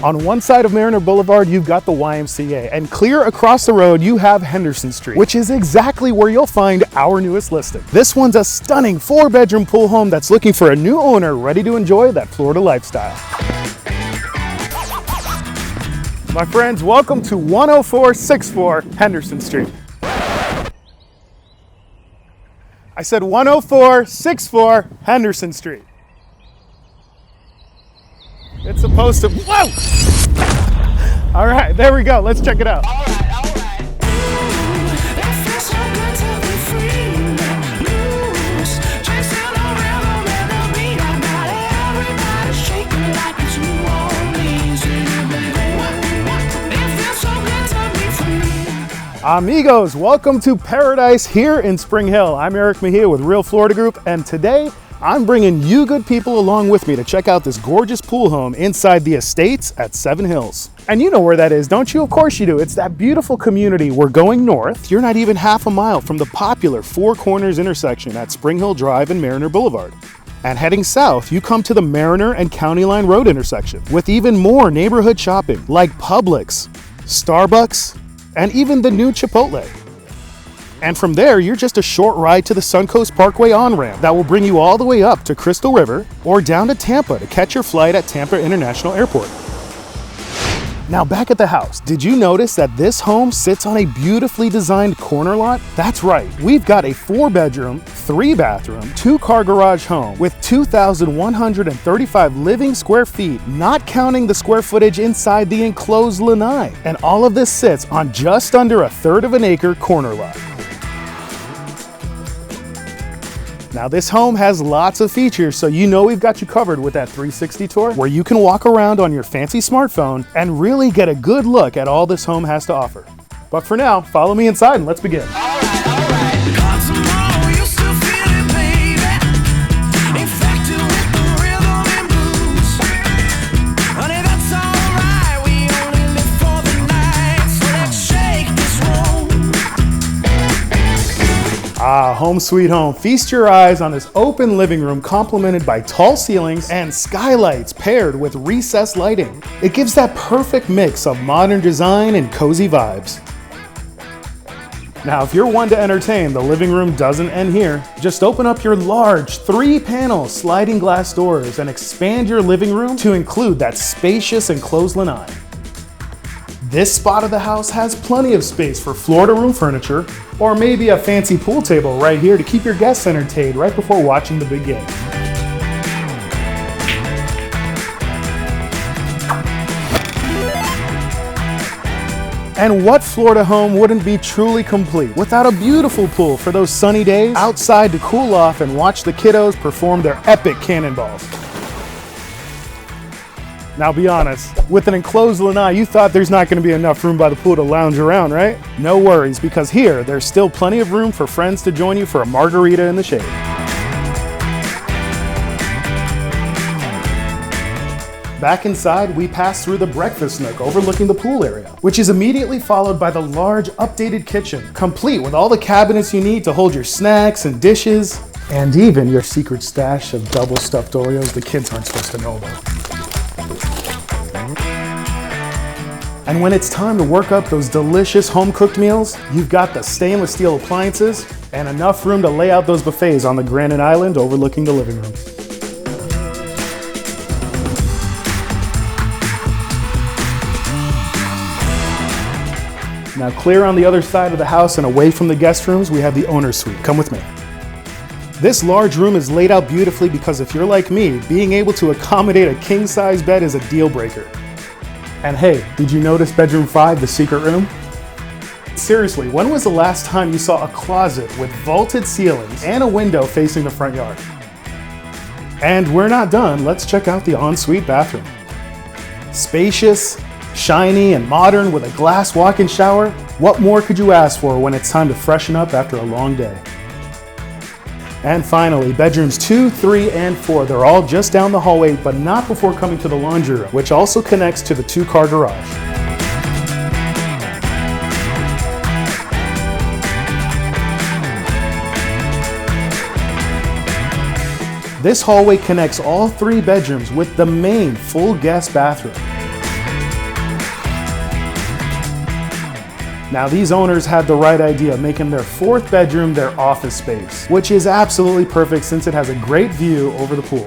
On one side of Mariner Boulevard, you've got the YMCA, and clear across the road, you have Henderson Street, which is exactly where you'll find our newest listing. This one's a stunning 4-bedroom pool home that's looking for a new owner ready to enjoy that Florida lifestyle. My friends, welcome to 10464 Henderson Street. I said 10464 Henderson Street. It's supposed to, whoa! All right, there we go. Let's check it out. All right. Amigos, welcome to paradise here in Spring Hill. I'm Eric Mejia with Real Florida Group, and today I'm bringing you good people along with me to check out this gorgeous pool home inside the Estates at Seven Hills. And you know where that is, don't you? Of course you do. It's that beautiful community. We're going north. You're not even half a mile from the popular Four Corners intersection at Spring Hill Drive and Mariner Boulevard. And heading south, you come to the Mariner and County Line Road intersection with even more neighborhood shopping like Publix, Starbucks, and even the new Chipotle. And from there, you're just a short ride to the Suncoast Parkway on-ramp that will bring you all the way up to Crystal River or down to Tampa to catch your flight at Tampa International Airport. Now back at the house, did you notice that this home sits on a beautifully designed corner lot? That's right, we've got a 4-bedroom, 3-bathroom, 2-car garage home with 2,135 living square feet, not counting the square footage inside the enclosed lanai. And all of this sits on just under 1/3 of an acre corner lot. Now this home has lots of features, so you know we've got you covered with that 360 tour where you can walk around on your fancy smartphone and really get a good look at all this home has to offer. But for now, follow me inside and let's begin. Ah, home sweet home. Feast your eyes on this open living room complemented by tall ceilings and skylights paired with recessed lighting. It gives that perfect mix of modern design and cozy vibes. Now, if you're one to entertain, the living room doesn't end here. Just open up your large 3-panel sliding glass doors and expand your living room to include that spacious enclosed lanai. This spot of the house has plenty of space for Florida room furniture, or maybe a fancy pool table right here to keep your guests entertained right before watching the big game. And what Florida home wouldn't be truly complete without a beautiful pool for those sunny days outside to cool off and watch the kiddos perform their epic cannonballs? Now be honest, with an enclosed lanai, you thought there's not going to be enough room by the pool to lounge around, right? No worries, because here, there's still plenty of room for friends to join you for a margarita in the shade. Back inside, we pass through the breakfast nook overlooking the pool area, which is immediately followed by the large updated kitchen, complete with all the cabinets you need to hold your snacks and dishes, and even your secret stash of double stuffed Oreos the kids aren't supposed to know about. And when it's time to work up those delicious home-cooked meals, you've got the stainless steel appliances and enough room to lay out those buffets on the granite island overlooking the living room. Now clear on the other side of the house and away from the guest rooms, we have the owner's suite. Come with me. This large room is laid out beautifully because if you're like me, being able to accommodate a king-size bed is a deal breaker. And hey, did you notice bedroom 5, the secret room? Seriously, when was the last time you saw a closet with vaulted ceilings and a window facing the front yard? And we're not done. Let's check out the ensuite bathroom. Spacious, shiny, and modern with a glass walk-in shower. What more could you ask for when it's time to freshen up after a long day? And finally, bedrooms 2, 3, and 4. They're all just down the hallway, but not before coming to the laundry room, which also connects to the 2-car garage. This hallway connects all 3 bedrooms with the main full guest bathroom. Now these owners had the right idea, making their 4th bedroom their office space, which is absolutely perfect since it has a great view over the pool.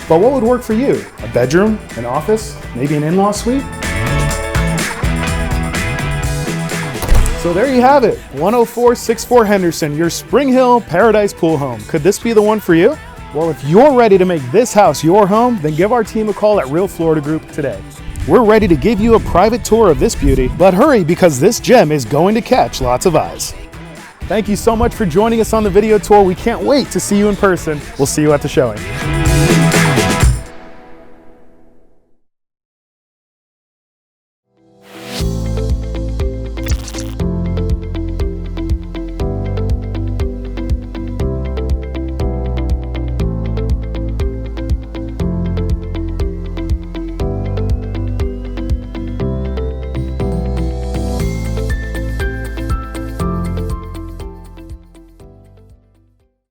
But what would work for you? A bedroom, an office, maybe an in-law suite? So there you have it, 10464 Henderson, your Spring Hill Paradise Pool home. Could this be the one for you? Well, if you're ready to make this house your home, then give our team a call at Real Florida Group today. We're ready to give you a private tour of this beauty, but hurry because this gem is going to catch lots of eyes. Thank you so much for joining us on the video tour. We can't wait to see you in person. We'll see you at the showing.